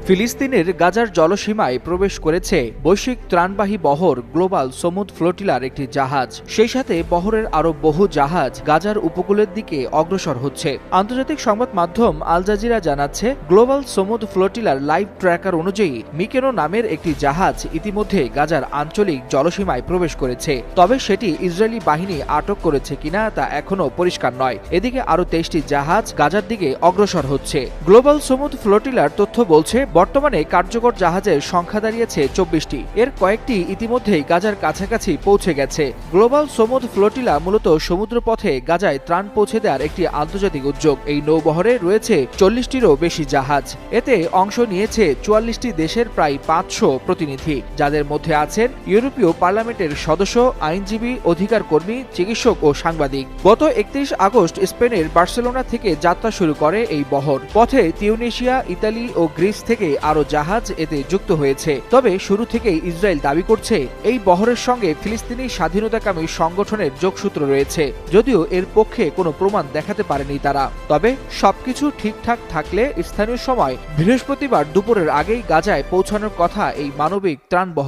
ফিলিস্তিনের গাজার জলসীমায় প্রবেশ করেছে বৈশ্বিক ত্রাণবাহী বহর গ্লোবাল সমুদ ফ্লোটিলার একটি জাহাজ। সেই সাথে বহরের আরও বহু জাহাজ গাজার উপকূলের দিকে অগ্রসর হচ্ছে। আন্তর্জাতিক সংবাদ মাধ্যম আল জাজিরা জানাচ্ছে, গ্লোবাল সমুদ ফ্লোটিলার লাইভ ট্র্যাকার অনুযায়ী মিকেনো নামের একটি জাহাজ ইতিমধ্যে গাজার আঞ্চলিক জলসীমায় প্রবেশ করেছে। তবে সেটি ইসরায়েলি বাহিনী আটক করেছে কিনা তা এখনও পরিষ্কার নয়। এদিকে আরও 23টি জাহাজ গাজার দিকে অগ্রসর হচ্ছে। গ্লোবাল সমুদ ফ্লোটিলার তথ্য বলছে, বর্তমানে কার্যকর জাহাজের সংখ্যা দাঁড়িয়েছে 24টি। এর কয়েকটি ইতিমধ্যেই গাজার কাছাকাছি পৌঁছে গেছে। গ্লোবাল সমুদ ফ্লোটিলা মূলত সমুদ্রপথে গাজায় ত্রাণ পৌঁছে দেওয়ার একটি আন্তর্জাতিক উদ্যোগ। এই নৌবহরে রয়েছে 40টিরও বেশি জাহাজ। এতে অংশ নিয়েছে 44টি দেশের প্রায় 500 প্রতিনিধি, যাদের মধ্যে আছেন ইউরোপীয় পার্লামেন্টের সদস্য, আইনজীবী, অধিকার কর্মী, চিকিৎসক ও সাংবাদিক। গত 31 আগস্ট স্পেনের বার্সেলোনা থেকে যাত্রা শুরু করে এই বহর। পথে তিউনিসিয়া, ইতালি ও গ্রিস থেকে আরও জাহাজ এতে যুক্ত হয়েছে। তবে শুরু থেকেই ইসরায়েল দাবি করছে, এই বহরের সঙ্গে ফিলিস্তিনি স্বাধীনতাকামী সংগঠনের যোগসূত্র রয়েছে, যদিও এর পক্ষে কোনো প্রমাণ দেখাতে পারেনি তারা। তবে সবকিছু ঠিকঠাক থাকলে স্থানীয় সময় বৃহস্পতিবার দুপুরের আগেই গাজায় পৌঁছানোর কথা এই মানবিক ত্রাণ বহর।